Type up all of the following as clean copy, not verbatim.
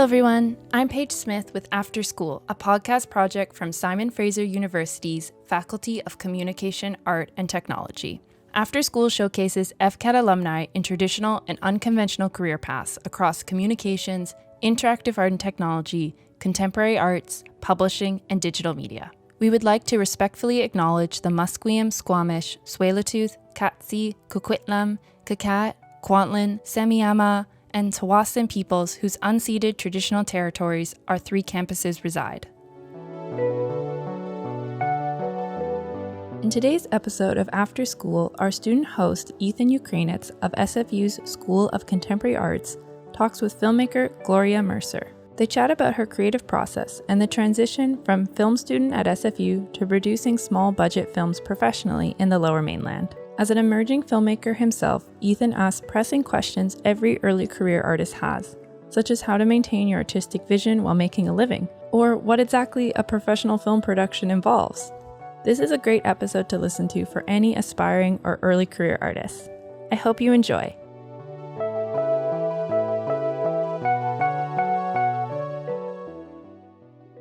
everyone. I'm Paige Smith with After School, a podcast project from Simon Fraser University's Faculty of Communication, Art, and Technology. After School showcases FCAT alumni in traditional and unconventional career paths across communications, interactive art and technology, contemporary arts, publishing, and digital media. We would like to respectfully acknowledge the Musqueam, Squamish, Tsleil-Waututh, Katzie, Coquitlam, Kakat, Kwantlen, Semiahmoo, and Tawasin peoples whose unceded traditional territories our three campuses reside. In today's episode of After School, our student host, Ethan Ukrainetz of SFU's School of Contemporary Arts, talks with filmmaker Gloria Mercer. They chat about her creative process and the transition from film student at SFU to producing small-budget films professionally in the Lower Mainland. As an emerging filmmaker himself, Ethan asks pressing questions every early career artist has, such as how to maintain your artistic vision while making a living, or what exactly a professional film production involves. This is a great episode to listen to for any aspiring or early career artists. I hope you enjoy.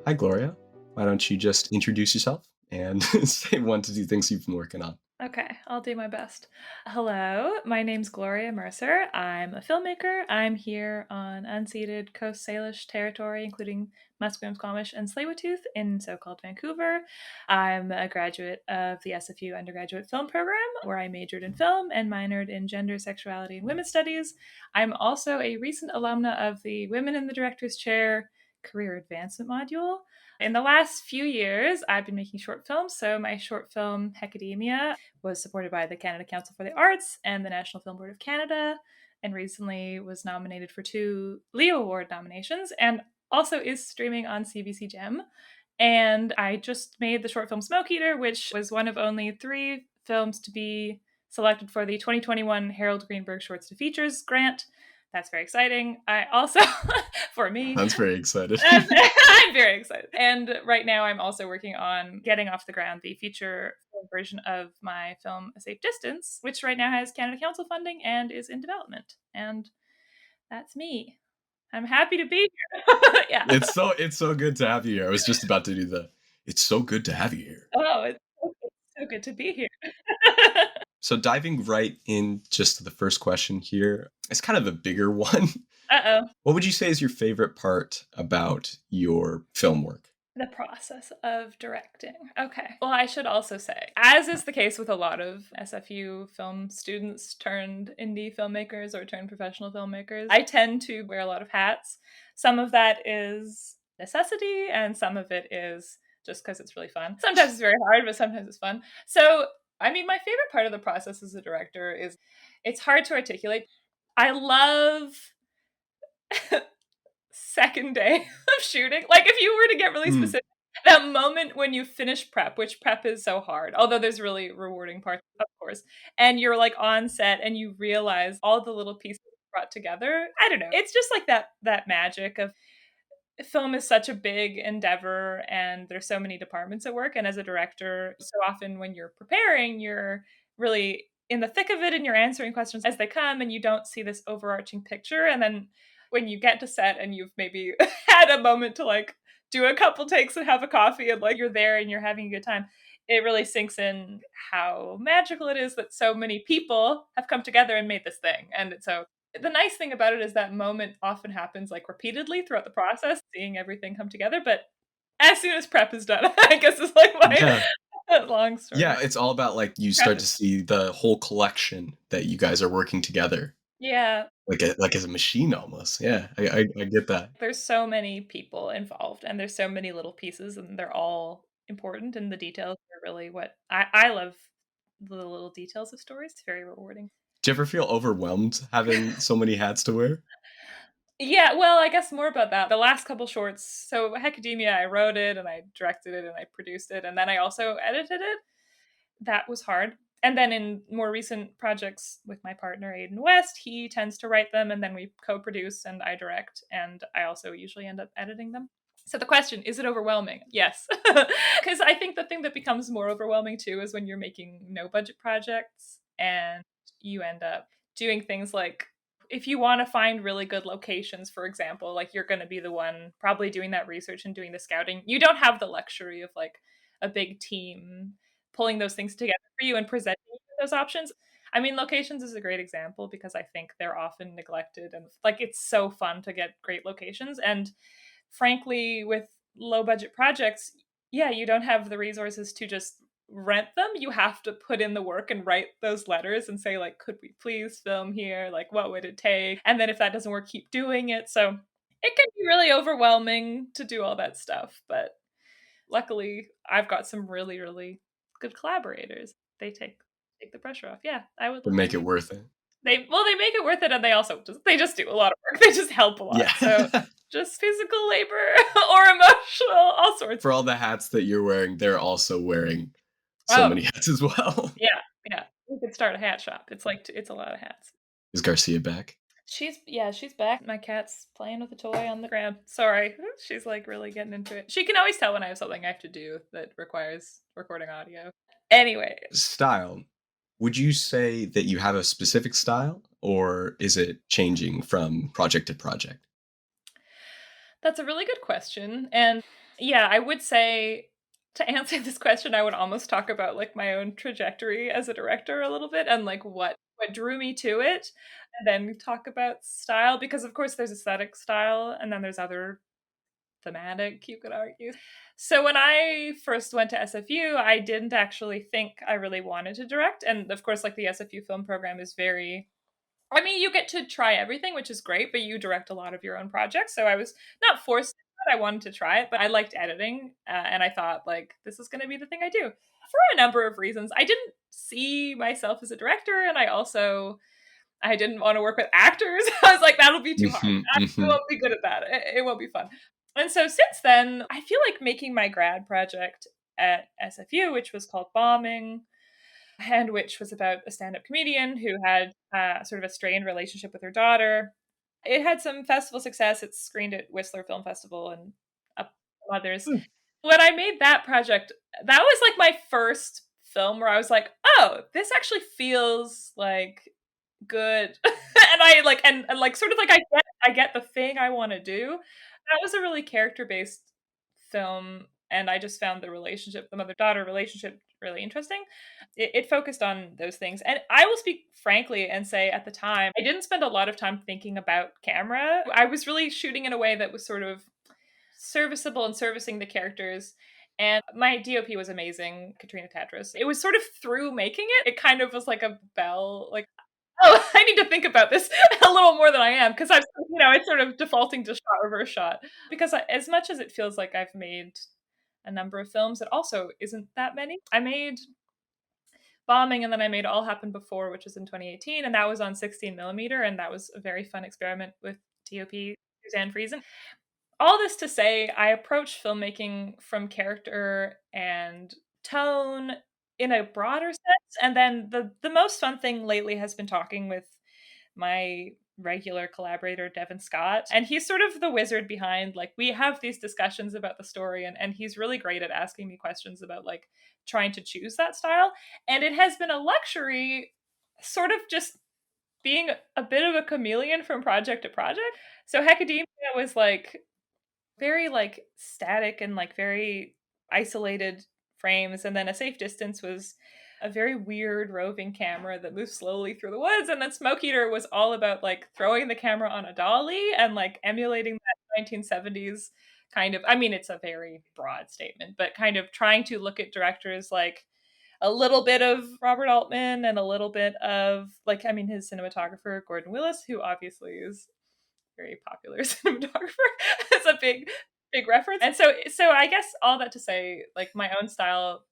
Hi, Gloria. Why don't you just introduce yourself and say 1 to 2 things you've been working on? Okay, I'll do my best. Hello, my name's Gloria Mercer. I'm a filmmaker. I'm here on unceded Coast Salish territory, including Musqueam, Squamish, and Tsleil-Waututh in so-called Vancouver. I'm a graduate of the SFU undergraduate film program, where I majored in film and minored in gender, sexuality, and women's studies. I'm also a recent alumna of the Women in the Director's Chair Career Advancement module. In the last few years, I've been making short films. So my short film, Academia, was supported by the Canada Council for the Arts and the National Film Board of Canada, and recently was nominated for 2 Leo Award nominations, and also is streaming on CBC Gem. And I just made the short film Smoke Eater, which was one of only 3 films to be selected for the 2021 Harold Greenberg Shorts to Features grant. That's very exciting. I also, for me. That's very excited. I'm very excited. And right now I'm also working on getting off the ground the feature film version of my film A Safe Distance, which right now has Canada Council funding and is in development. And that's me. I'm happy to be here. Yeah. It's so good to have you here. I was just about to do it's so good to have you here. Oh, it's so good to be here. So diving right in just to the first question here, it's kind of a bigger one. Uh-oh. What would you say is your favorite part about your film work? The process of directing. Okay. Well, I should also say, as is the case with a lot of SFU film students turned indie filmmakers or turned professional filmmakers, I tend to wear a lot of hats. Some of that is necessity, and some of it is just because it's really fun. Sometimes it's very hard, but sometimes it's fun. So, I mean, my favorite part of the process as a director is it's hard to articulate. I love second day of shooting. Like, if you were to get really specific, that moment when you finish prep, which prep is so hard, although there's really rewarding parts, of course, and you're like on set and you realize all the little pieces brought together. I don't know. It's just like that magic of film is such a big endeavor and there's so many departments at work. And as a director, so often when you're preparing, you're really in the thick of it and you're answering questions as they come and you don't see this overarching picture. And then when you get to set and you've maybe had a moment to like do a couple takes and have a coffee and like you're there and you're having a good time, it really sinks in how magical it is that so many people have come together and made this thing. And so the nice thing about it is that moment often happens like repeatedly throughout the process, seeing everything come together. But as soon as prep is done, I guess it's like my long story. Yeah, it's all about like you start to see the whole collection that you guys are working together. Yeah. Like as a machine almost. Yeah, I get that. There's so many people involved and there's so many little pieces and they're all important, and the details are really what I love, the little details of stories. It's very rewarding. Do you ever feel overwhelmed having so many hats to wear? Yeah, well, I guess more about that. The last couple shorts, so Academia, I wrote it and I directed it and I produced it and then I also edited it. That was hard. And then in more recent projects with my partner, Aiden West, he tends to write them and then we co-produce and I direct, and I also usually end up editing them. So the question, is it overwhelming? Yes. Because I think the thing that becomes more overwhelming too is when you're making no budget projects and you end up doing things like if you want to find really good locations, for example, like you're going to be the one probably doing that research and doing the scouting. You don't have the luxury of like a big team pulling those things together for you and presenting you with those options. I mean, locations is a great example because I think they're often neglected, and like it's so fun to get great locations. And frankly, with low budget projects, yeah, you don't have the resources to just rent them. You have to put in the work and write those letters and say, like, could we please film here? Like, what would it take? And then if that doesn't work, keep doing it. So it can be really overwhelming to do all that stuff. But luckily, I've got some really, really good collaborators. They take the pressure off. Yeah, I would make it worth it. They make it worth it, and they also just do a lot of work. They just help a lot. Yeah. So just physical labor or emotional, all sorts. For all the hats that you're wearing, they're also wearing so many hats as well. Yeah. We could start a hat shop. It's a lot of hats. Is Garcia back? She's back. My cat's playing with a toy on the ground. Sorry. She's like really getting into it. She can always tell when I have something I have to do that requires recording audio. Anyway. Style. Would you say that you have a specific style, or is it changing from project to project? That's a really good question. And yeah, I would say to answer this question, I would almost talk about like my own trajectory as a director a little bit and like what drew me to it, and then talk about style, because of course there's aesthetic style and then there's other thematic, you could argue. So when I first went to SFU, I didn't actually think I really wanted to direct. And of course, like the SFU film program is very, I mean, you get to try everything, which is great, but you direct a lot of your own projects. So I was not forced, but I wanted to try it, but I liked editing. And I thought like, this is going to be the thing I do for a number of reasons. I didn't see myself as a director. And I didn't want to work with actors. I was like, that'll be too hard. I won't be good at that. It won't be fun. And so since then, I feel like making my grad project at SFU, which was called Bombing, and which was about a stand-up comedian who had sort of a strained relationship with her daughter. It had some festival success. It's screened at Whistler Film Festival and others. When I made that project, that was like my first film where I was like, oh, this actually feels like good. And I like, and like, sort of like, I get the thing I want to do. That was a really character-based film, and I just found the mother-daughter relationship really interesting. It focused on those things. And I will speak frankly and say at the time, I didn't spend a lot of time thinking about camera. I was really shooting in a way that was sort of serviceable and servicing the characters. And my DOP was amazing, Katrina Tatras. It was sort of through making it kind of was like a bell, like, oh, I need to think about this a little more than I am, because it's sort of defaulting to shot, reverse shot. Because as much as it feels like I've made a number of films, it also isn't that many. I made Bombing, and then I made All Happened Before, which was in 2018, and that was on 16 millimeter, and that was a very fun experiment with DOP Suzanne Friesen. All this to say, I approach filmmaking from character and tone in a broader sense. And then the most fun thing lately has been talking with my regular collaborator, Devin Scott. And he's sort of the wizard behind, like, we have these discussions about the story, and he's really great at asking me questions about, like, trying to choose that style. And it has been a luxury sort of just being a bit of a chameleon from project to project. So Hecademia was, like, very, like, static and, like, very isolated frames. And then A Safe Distance was a very weird roving camera that moves slowly through the woods. And then Smoke Eater was all about, like, throwing the camera on a dolly and, like, emulating that 1970s kind of, I mean, it's a very broad statement, but kind of trying to look at directors like a little bit of Robert Altman and a little bit of, like, I mean, his cinematographer, Gordon Willis, who obviously is very popular cinematographer, is a big reference. And so I guess all that to say, like, my own style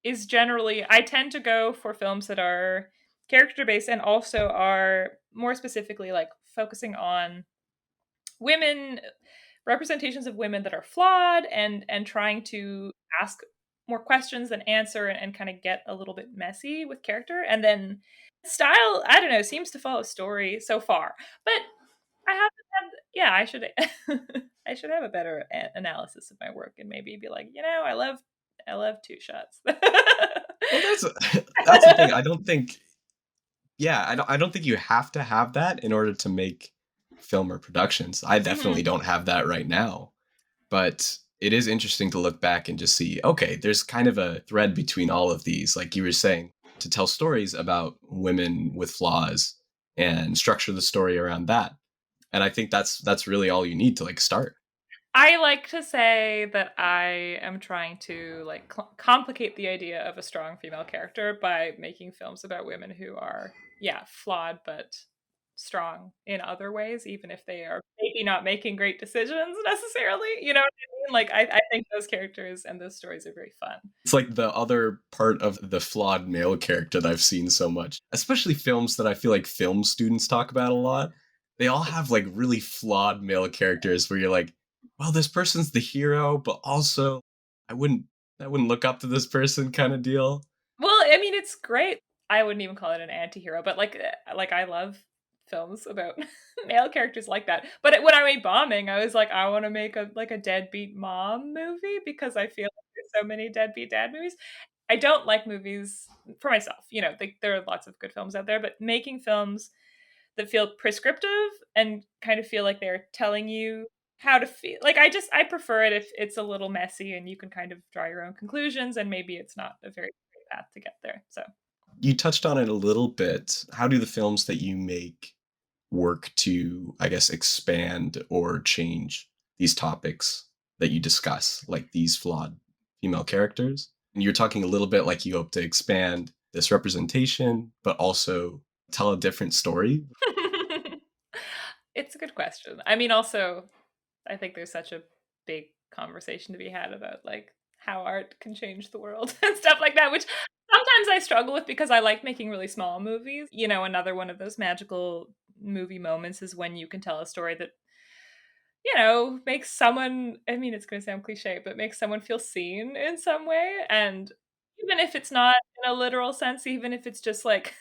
is generally, I tend to go for films that are character based and also are more specifically, like, focusing on women, representations of women that are flawed, and trying to ask more questions than answer, and kind of get a little bit messy with character. And then style, I don't know, seems to follow story so far, but I haven't had, yeah, I I should have a better analysis of my work and maybe be like, I love two shots. Well, that's the thing. I don't think, Yeah, I don't think you have to have that in order to make film or productions. I definitely Mhm. don't have that right now. But it is interesting to look back and just see, okay, there's kind of a thread between all of these, like you were saying, to tell stories about women with flaws and structure the story around that. And I think that's really all you need to like start. I like to say that I am trying to like complicate the idea of a strong female character by making films about women who are, yeah, flawed but strong in other ways, even if they are maybe not making great decisions necessarily. You know what I mean? Like I think those characters and those stories are very fun. It's like the other part of the flawed male character that I've seen so much, especially films that I feel like film students talk about a lot. They all have like really flawed male characters where you're like, well, this person's the hero, but also I wouldn't I wouldn't look up to this person kind of deal. Well, I mean, it's great. I wouldn't even call it an anti-hero, but like I love films about male characters like that. But when I made Bombing, I was like, I want to make a deadbeat mom movie because I feel like there's so many deadbeat dad movies. I don't like movies for myself. You know, there are lots of good films out there, but making films that feel prescriptive and kind of feel like they're telling you how to feel. Like I prefer it if it's a little messy and you can kind of draw your own conclusions and maybe it's not a very great path to get there. So You touched on it a little bit. How do the films that you make work to, I guess, expand or change these topics that you discuss, like these flawed female characters? And you're talking a little bit like you hope to expand this representation, but also tell a different story. it's a good question. I mean, also, I think there's such a big conversation to be had about like how art can change the world and stuff like that, which sometimes I struggle with because I like making really small movies. You know, another one of those magical movie moments is when you can tell a story that, you know, makes someone, I mean, it's going to sound cliche, but makes someone feel seen in some way. And even if it's not in a literal sense, even if it's just like,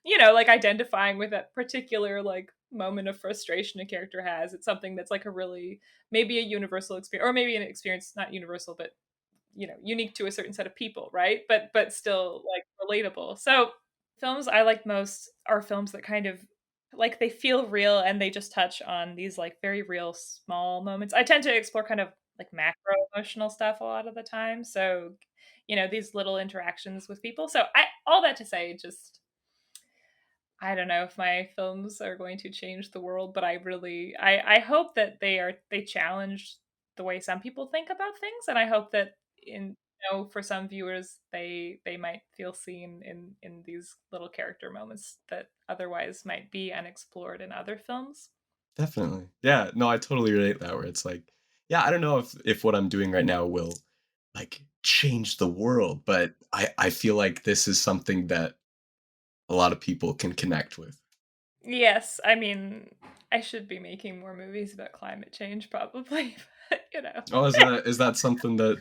you know, like identifying with that particular like moment of frustration a character has, it's something that's like a really, maybe a universal experience, or maybe an experience, not universal, but, you know, unique to a certain set of people, right? But still like relatable. So films I like most are films that kind of like they feel real and they just touch on these like very real small moments. I tend to explore kind of like macro emotional stuff a lot of the time. So, you know, these little interactions with people. So I all that to say just I don't know if my films are going to change the world, but I hope that they challenge the way some people think about things, and I hope that in you know for some viewers they might feel seen in these little character moments that otherwise might be unexplored in other films. Definitely. Yeah, no, I totally relate that where it's like, yeah, I don't know if what I'm doing right now will like change the world, but I feel like this is something that a lot of people can connect with. Yes, I mean I should be making more movies about climate change probably, but you know. Oh, is that something that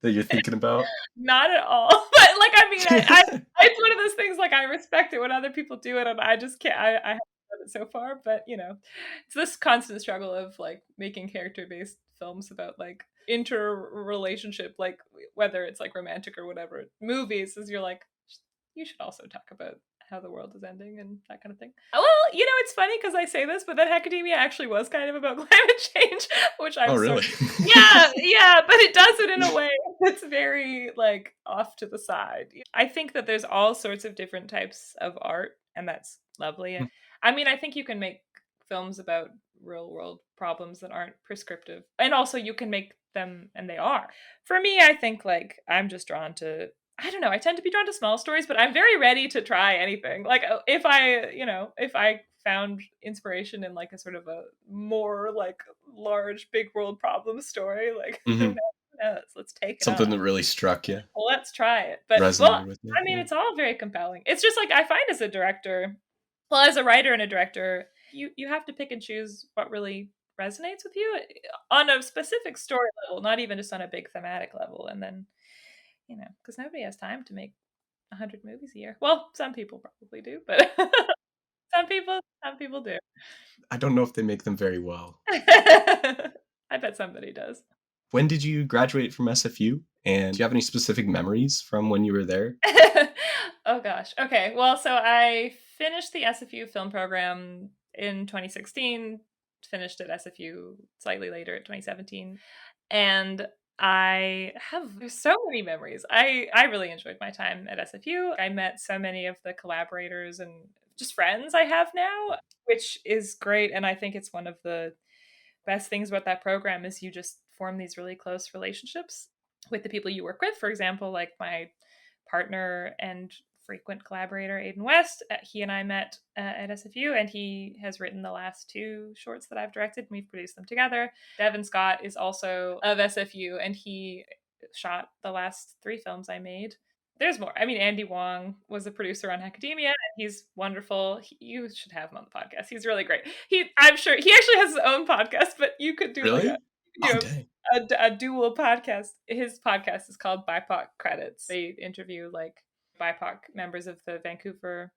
you're thinking about? Not at all. But, like, I mean, I it's one of those things, like, I respect it when other people do it, and I just can't I haven't done it so far, but, you know, it's this constant struggle of, like, making character-based films about, like, interrelationship, like, whether it's, like, romantic or whatever, movies is you're like, "You should also talk about how the world is ending," and that kind of thing. Well, you know, it's funny because I say this, but then academia actually was kind of about climate change, which Oh, I'm sort really? of yeah, yeah, but it does it in a way that's very, like, off to the side. I think that there's all sorts of different types of art, and that's lovely. I mean, I think you can make films about real world problems that aren't prescriptive, and also you can make them and they are. For me, I think, like, I'm just drawn to I don't know, I tend to be drawn to small stories, but I'm very ready to try anything. Like, if I, you know, if I found inspiration in, like, a sort of a more, like, large, big world problem story, like, who Mhm. knows? Let's take it Something on. that really struck you, Well, let's try it. But, well, resonated with you. I mean, Yeah. it's all very compelling. It's just, like, I find as a director well, as a writer and a director, you have to pick and choose what really resonates with you on a specific story level, not even just on a big thematic level, and then you know, because nobody has time to make 100 movies a year. Well, some people probably do, but some people do. I don't know if they make them very well. I bet somebody does. When did you graduate from SFU? And do you have any specific memories from when you were there? Oh gosh. Okay. Well, so I finished the SFU film program in 2016, finished at SFU slightly later at 2017. And there's so many memories. I really enjoyed my time at SFU. I met so many of the collaborators and just friends I have now, which is great. And I think it's one of the best things about that program is you just form these really close relationships with the people you work with. For example, like my partner and frequent collaborator Aiden West, he and I met at SFU, and he has written the last 2 shorts that I've directed, and we've produced them together. Devin Scott is also of SFU, and he shot the last 3 films I made. There's more. I mean, Andy Wong was a producer on Academia, and he's wonderful. You should have him on the podcast. He's really great. I'm sure he actually has his own podcast, but you could do Really? Oh, dang. a dual podcast. His podcast is called BIPOC Credits. They interview like BIPOC members of the Vancouver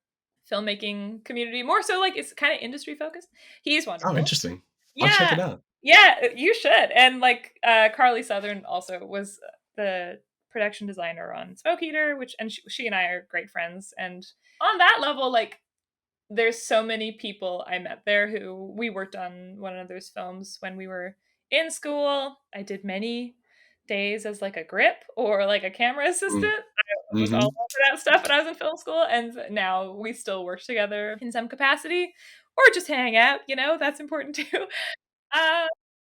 filmmaking community, more so like it's kind of industry focused. He's wonderful. Oh, interesting. I'll check it out. Yeah, you should. And like Carly Southern also was the production designer on Smoke Eater, and she and I are great friends. And on that level, like there's so many people I met there who we worked on one another's films when we were in school. I did many days as like a grip or like a camera assistant. I was all over that stuff when I was in film school, and now we still work together in some capacity or just hang out, that's important too.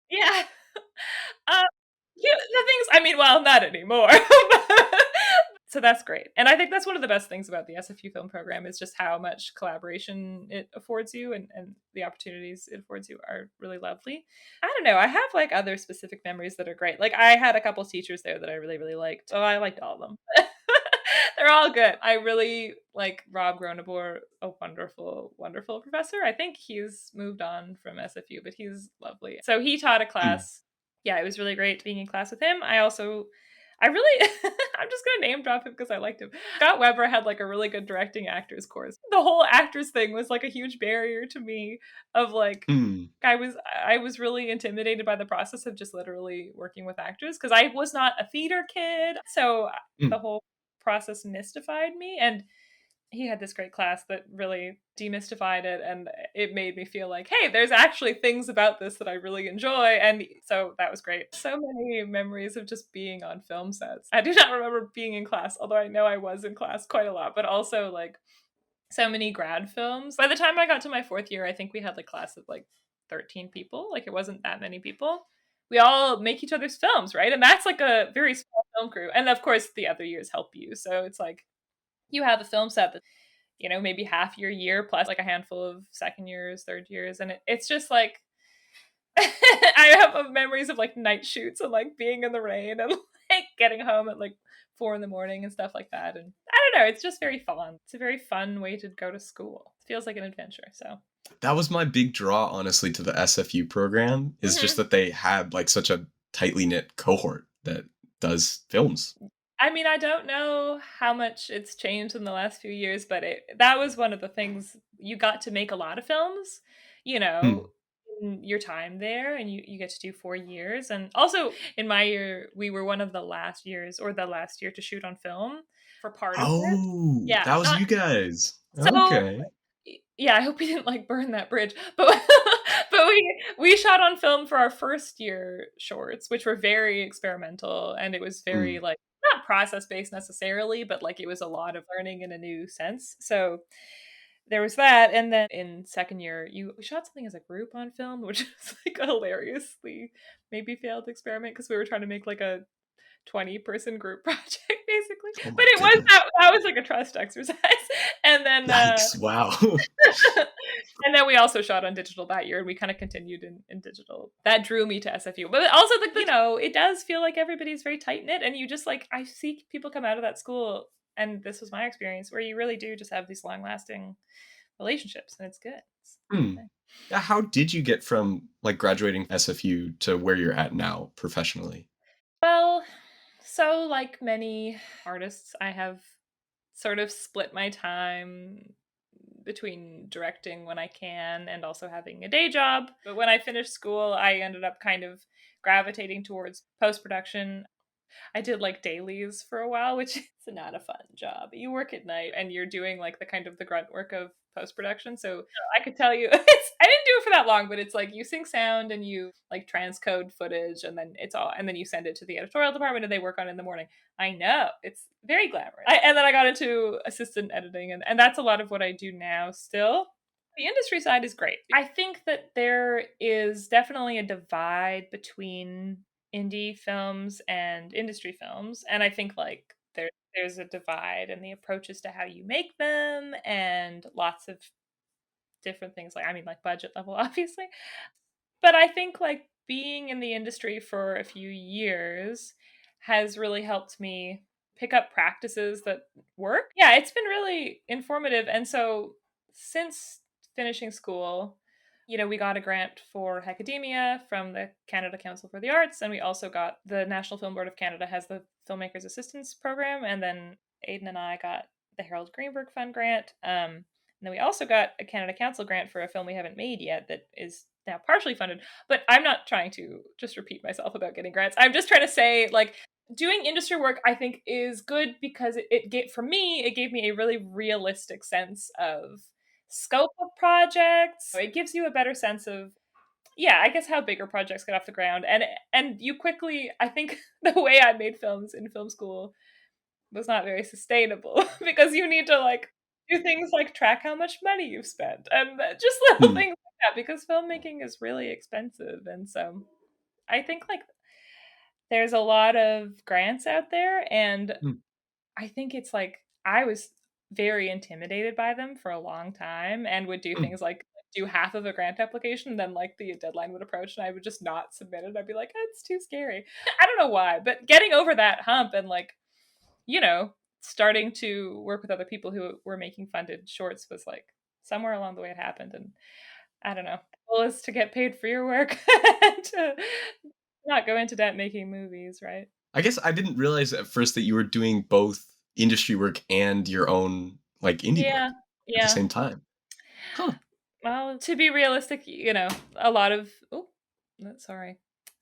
Yeah. The things, I mean, well, not anymore. So that's great. And I think that's one of the best things about the SFU film program is just how much collaboration it affords you, and the opportunities it affords you are really lovely. I don't know. I have like other specific memories that are great. Like I had a couple teachers there that I really, really liked. Oh, I liked all of them. They're all good. I really like Rob Gronebor, a wonderful, wonderful professor. I think he's moved on from SFU, but he's lovely. So he taught a class. Yeah, it was really great being in class with him. I really, I'm just going to name drop him because I liked him. Scott Weber had like a really good directing actors course. The whole actors thing was like a huge barrier to me of like, I was really intimidated by the process of just literally working with actors because I was not a theater kid. So the whole process mystified me, and he had this great class that really demystified it, and it made me feel like, hey, there's actually things about this that I really enjoy, and so that was great. So many memories of just being on film sets. I do not remember being in class, although I know I was in class quite a lot, but also like so many grad films. By the time I got to my 4th year, I think we had a class of like 13 people. Like it wasn't that many people. We all make each other's films, right? And that's like a very small film crew. And of course, the other years help you. So it's like you have a film set that, maybe half your year plus like a handful of 2nd years, 3rd years. And it's just like, I have memories of like night shoots and like being in the rain and like getting home at like 4 a.m. and stuff like that. And I don't know, it's just very fun. It's a very fun way to go to school. It feels like an adventure. So that was my big draw, honestly, to the SFU program is just that they had like such a tightly knit cohort that does films. I mean, I don't know how much it's changed in the last few years, but that was one of the things. You got to make a lot of films, in your time there, and you get to do 4 years. And also in my year, we were one of the last years or the last year to shoot on film for part of it. Oh, Yeah, that was you guys. So, okay. Yeah, I hope we didn't like burn that bridge, but we shot on film for our 1st year shorts, which were very experimental, and it was very like not process based necessarily, but like it was a lot of learning in a new sense. So there was that, and then in 2nd year, we shot something as a group on film, which is like a hilariously maybe failed experiment because we were trying to make like a 20-person group project basically, but it was that was like a trust exercise. And then wow. And then we also shot on digital that year, and we kind of continued in digital. That drew me to SFU, but also it does feel like everybody's very tight knit, and you just like I see people come out of that school, and this was my experience, where you really do just have these long lasting relationships, and it's good. How did you get from like graduating SFU to where you're at now professionally? Well, so like many artists, I have sort of split my time between directing when I can and also having a day job. But when I finished school, I ended up kind of gravitating towards post-production. I did like dailies for a while, which is not a fun job. You work at night and you're doing like the kind of the grunt work of post production. So I could tell you, I didn't do it for that long, but it's like you sync sound and you like transcode footage, and then and then you send it to the editorial department and they work on it in the morning. I know, it's very glamorous. And then I got into assistant editing, and that's a lot of what I do now still. The industry side is great. I think that there is definitely a divide between indie films and industry films, and I think like there's a divide in the approaches to how you make them, and lots of different things, like I mean like budget level obviously. But I think like being in the industry for a few years has really helped me pick up practices that work. Yeah, it's been really informative. And so since finishing school, we got a grant for academia from the Canada Council for the Arts, and we also got the National Film Board of Canada has the Filmmakers Assistance Program, and then Aidan and I got the Harold Greenberg Fund grant. And then we also got a Canada Council grant for a film we haven't made yet that is now partially funded. But I'm not trying to just repeat myself about getting grants. I'm just trying to say, like, doing industry work, I think, is good because for me, it gave me a really realistic sense of scope of projects. It gives you a better sense of, yeah, I guess how bigger projects get off the ground. And you quickly, I think the way I made films in film school was not very sustainable because you need to like do things like track how much money you've spent and just little Hmm. things like that, because filmmaking is really expensive. And so I think like there's a lot of grants out there, and Hmm. I think it's like I was very intimidated by them for a long time and would do Hmm. things like do half of a grant application, then like the deadline would approach and I would just not submit it. I'd be like, it's too scary. I don't know why, but getting over that hump and like, starting to work with other people who were making funded shorts was like somewhere along the way it happened. And I don't know. The goal is to get paid for your work and to not go into debt making movies, right? I guess I didn't realize at first that you were doing both industry work and your own like indie Yeah. work at the Yeah. same time. Huh. Well, to be realistic, a lot of sorry.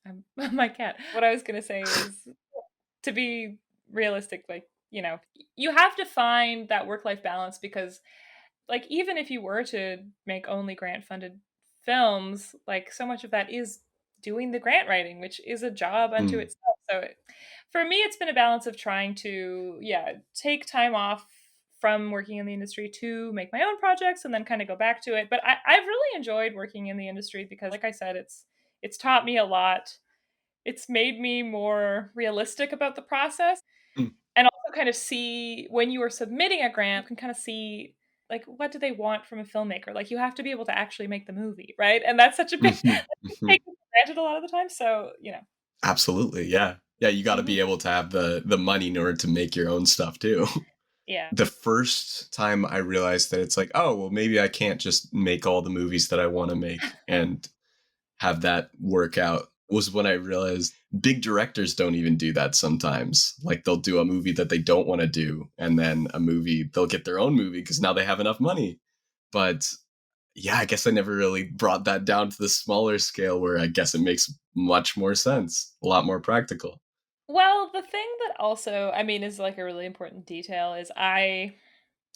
I'm my cat. What I was gonna say is, to be realistic, like, you have to find that work-life balance, because like even if you were to make only grant funded films, like so much of that is doing the grant writing, which is a job unto Hmm. itself. So for me, it's been a balance of trying to, yeah, take time off from working in the industry to make my own projects and then kind of go back to it. But I've really enjoyed working in the industry because, like I said, it's taught me a lot. It's made me more realistic about the process, Hmm. and also kind of see when you are submitting a grant, you can kind of see like what do they want from a filmmaker. Like you have to be able to actually make the movie, right? And that's such a big Mhm. Mhm. taken for granted a lot of the time. So Absolutely. Yeah. Yeah. You got to mhm. be able to have the money in order to make your own stuff too. Yeah. The first time I realized that it's like, oh, well, maybe I can't just make all the movies that I want to make and have that work out was when I realized big directors don't even do that sometimes. Like they'll do a movie that they don't want to do, and then they'll get their own movie because now they have enough money. But yeah, I guess I never really brought that down to the smaller scale where I guess it makes much more sense, a lot more practical. Well, the thing that also, I mean, is like a really important detail is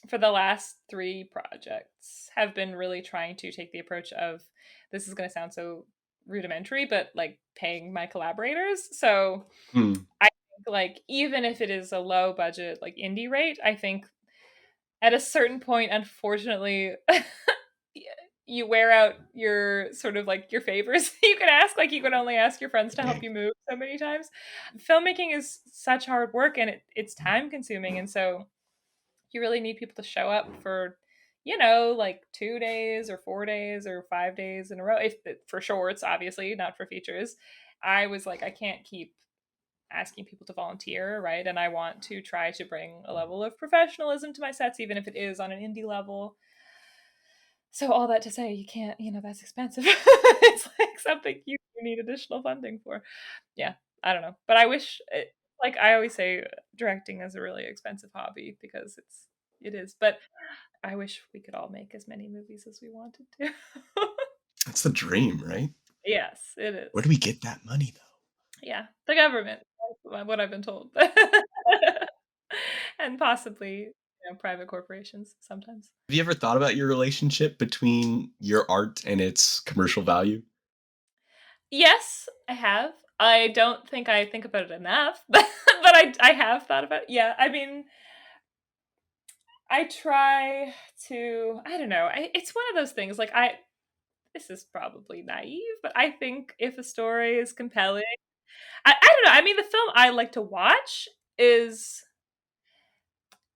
for the last 3 projects, have been really trying to take the approach of, this is going to sound so rudimentary, but like paying my collaborators. So Hmm. I think like even if it is a low budget like indie rate, I think at a certain point, unfortunately, you wear out your sort of like your favors you can ask. Like you can only ask your friends to help you move so many times. Filmmaking is such hard work, and it's time consuming, and so you really need people to show up for like 2 days or 4 days or 5 days in a row, if for shorts, obviously not for features. I was like, I can't keep asking people to volunteer, right? And I want to try to bring a level of professionalism to my sets, even if it is on an indie level. So all that to say, you can't, that's expensive. It's like something you need additional funding for. Yeah, I don't know, but I wish like I always say, directing is a really expensive hobby because it is, but I wish we could all make as many movies as we wanted to. That's the dream, right? Yes, it Where is. do we get that money though? Yeah, the government. what I've been told. And possibly, private corporations sometimes. Have you ever thought about your relationship between your art and its commercial value? Yes, I have. I don't think I think about it enough, but I have thought about it. Yeah, I mean, I try to I don't know, it's one of those things, like, I this is probably naive, but I think if a story is compelling I don't know, I mean, the film I like to watch is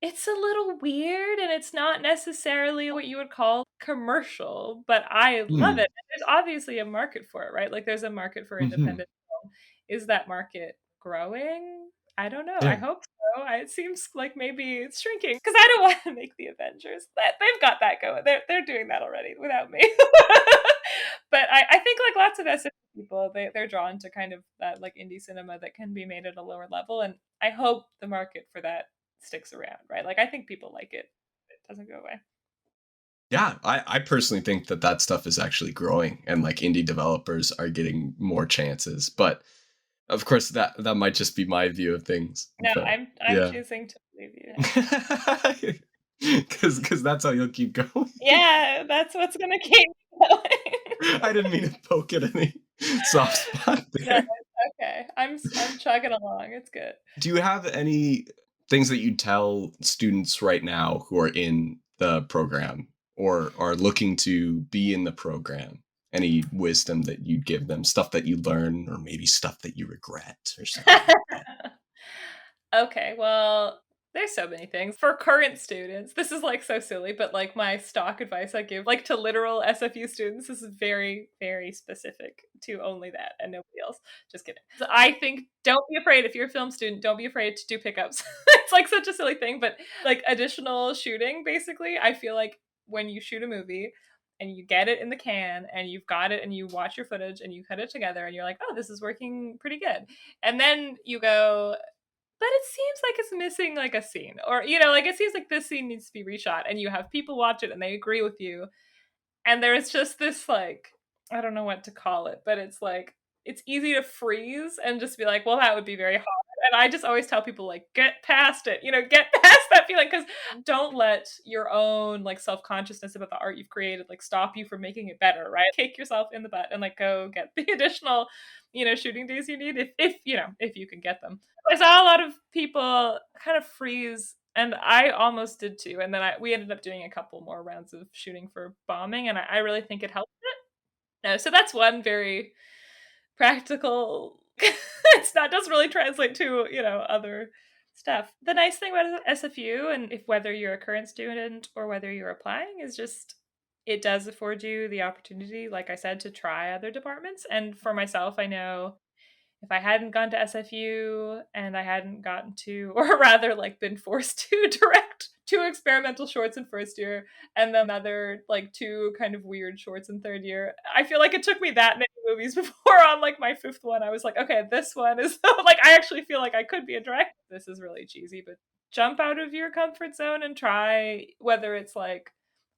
it's a little weird, and it's not necessarily what you would call commercial, but I love Hmm. it, and there's obviously a market for it, right? Like, there's a market for Hmm. independent film. Is that market growing? I don't know, I Yeah. hope so. It seems like maybe it's shrinking because I don't wanna make the Avengers. That they've got that going. They're doing that already without me. But I think, like, lots of SF people, they're drawn to kind of that, like, indie cinema that can be made at a lower level, and I hope the market for that sticks around, right? Like, I think people like it. It doesn't go away. Yeah, I personally think that that stuff is actually growing and like indie developers are getting more chances. But of course, that might just be my view of things. No, But I'm yeah, choosing to believe you. because that's how you'll keep going. Yeah, that's what's gonna keep me going. I didn't mean to poke at any soft spot No, there. it's okay. I'm chugging along, it's good. Do you have any things that you tell students right now who are in the program or are looking to be in the program? Any wisdom that you'd give them, stuff that you learn, or maybe stuff that you regret, or something like that? Okay, well, there's so many things. For current students, this is like so silly, but like my stock advice I give like to literal SFU students, this is very, very specific to only that and nobody else. Just kidding. So I think don't be afraid if you're a film student, don't be afraid to do pickups. It's like such a silly thing, but like additional shooting, basically, I feel like when you shoot a movie and you get it in the can and you've got it and you watch your footage and you cut it together and you're like, oh, this is working pretty good. And then you go, but it seems like it's missing like a scene or like it seems like this scene needs to be reshot and you have people watch it and they agree with you and there's just this like I don't know what to call it, but it's like it's easy to freeze and just be like, well, that would be very hard. And I just always tell people like get past it, get past that feeling because don't let your own like self-consciousness about the art you've created like stop you from making it better, right? Kick yourself in the butt and like go get the additional shooting days you need if you can get them. I saw a lot of people kind of freeze and I almost did too. And then we ended up doing a couple more rounds of shooting for bombing, and I really think it helped it. No, so that's one very practical. It's not doesn't really translate to other stuff. The nice thing about SFU, and if whether you're a current student or whether you're applying, is just it does afford you the opportunity, like I said, to try other departments. And for myself, I know if I hadn't gone to SFU and I hadn't gotten to, or rather, like been forced to direct two experimental shorts in first year and then another like two kind of weird shorts in third year, I feel like it took me that many movies before on like my fifth one, I was like, okay, this one is like, I actually feel like I could be a director. This is really cheesy, but jump out of your comfort zone and try whether it's like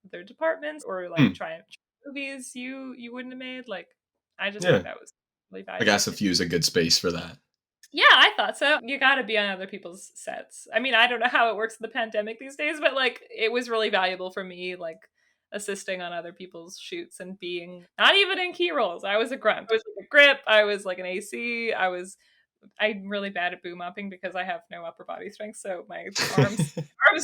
other departments or like Hmm. try movies you wouldn't have made. Like, I just think Yeah, that was really I valuable guess for a few is a good space for that. yeah, I thought so. You gotta be on other people's sets. I mean, I don't know how it works in the pandemic these days, but like it was really valuable for me, like assisting on other people's shoots and being not even in key roles. I was a grunt. I was like a grip. I was like an AC. I'm really bad at boom mopping because I have no upper body strength, so my arms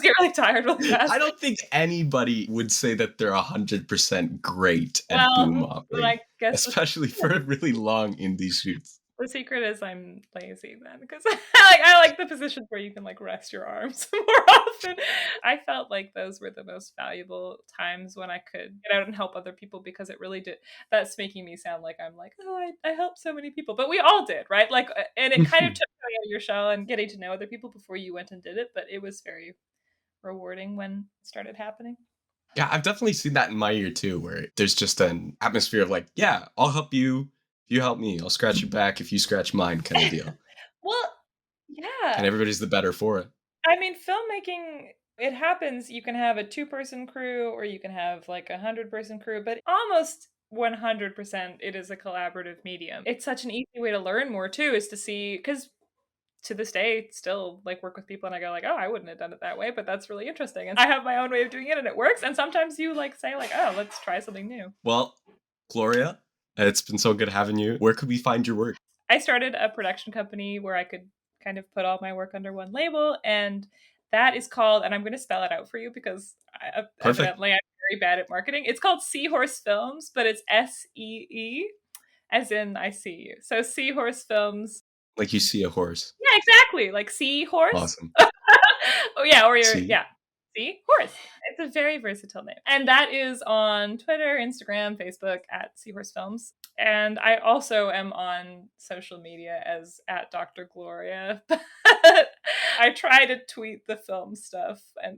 get really tired really I fast. don't think anybody would say that they're 100% great at boom Well, but mopping, I guess especially for really long indie shoots. the secret is I'm lazy then because I like the positions where you can like rest your arms more often. I felt like those were the most valuable times when I could get out and help other people because it really did. That's making me sound like I'm like, oh, I helped so many people, but we all did, right? Like, and it kind of took me out of your shell and getting to know other people before you went and did it. But it was very rewarding when it started happening. Yeah, I've definitely seen that in my ear too, where there's just an atmosphere of like, yeah, I'll help you. If you help me, I'll scratch your back if you scratch mine, kind of deal. Well, yeah. And everybody's the better for it. I mean, filmmaking, it happens. You can have a two-person crew or you can have like 100-person crew, but almost 100% it is a collaborative medium. It's such an easy way to learn more too, is to see, because to this day still like work with people and I go like, oh, I wouldn't have done it that way, but that's really interesting. And I have my own way of doing it and it works. And sometimes you like say like, oh, let's try something new. Well, Gloria, it's been so good having you. Where could we find your work? I started a production company where I could kind of put all my work under one label, and that is called, and I'm going to spell it out for you because evidently I'm very bad at marketing. It's called Seahorse Films, but it's SEE, as in I see you. So Seahorse Films. Like you see a horse. Yeah, exactly. Like seahorse. Awesome. Oh yeah, or your Seahorse. It's a very versatile name. And that is on Twitter, Instagram, Facebook at Seahorse Films. And I also am on social media as at Dr. Gloria. I try to tweet the film stuff and,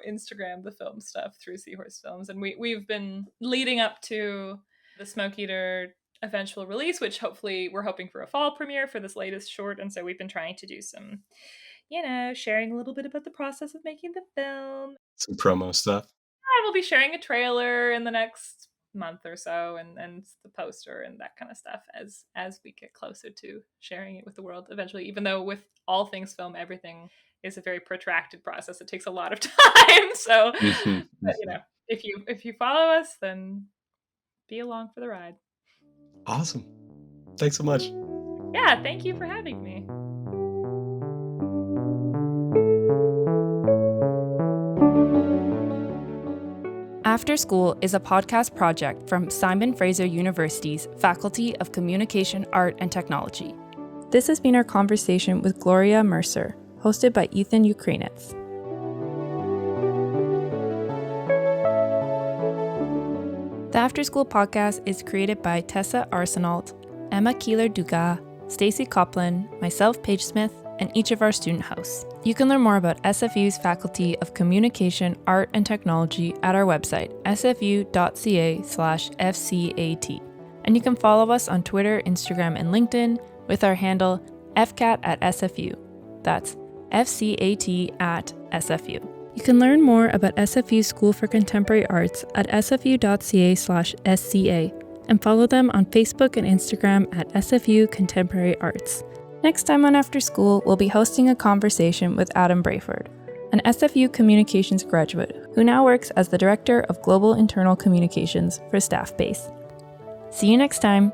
Instagram the film stuff through Seahorse Films. And we've been leading up to the Smoke Eater eventual release, which hopefully we're hoping for a fall premiere for this latest short. And so we've been trying to do some, sharing a little bit about the process of making the film. Some promo stuff. I will be sharing a trailer in the next month or so and the poster and that kind of stuff as we get closer to sharing it with the world eventually, even though with all things film, everything is a very protracted process. It takes a lot of time. So, but, if you follow us, then be along for the ride. Awesome. Thanks so much. Yeah, thank you for having me. After School is a podcast project from Simon Fraser University's Faculty of Communication, Art, and Technology. This has been our conversation with Gloria Mercer, hosted by Ethan Ukrainetz. The After School podcast is created by Tessa Arsenault, Emma Keeler-Dugas, Stacey Coplin, myself, Paige Smith, and each of our student hosts. You can learn more about SFU's Faculty of Communication, Art, and Technology at our website, sfu.ca/FCAT. And you can follow us on Twitter, Instagram, and LinkedIn with our handle FCAT at SFU. That's FCAT at SFU. You can learn more about SFU's School for Contemporary Arts at sfu.ca/SCA and follow them on Facebook and Instagram at SFU Contemporary Arts. Next time on After School, we'll be hosting a conversation with Adam Brayford, an SFU communications graduate who now works as the Director of Global Internal Communications for Staff Base. See you next time.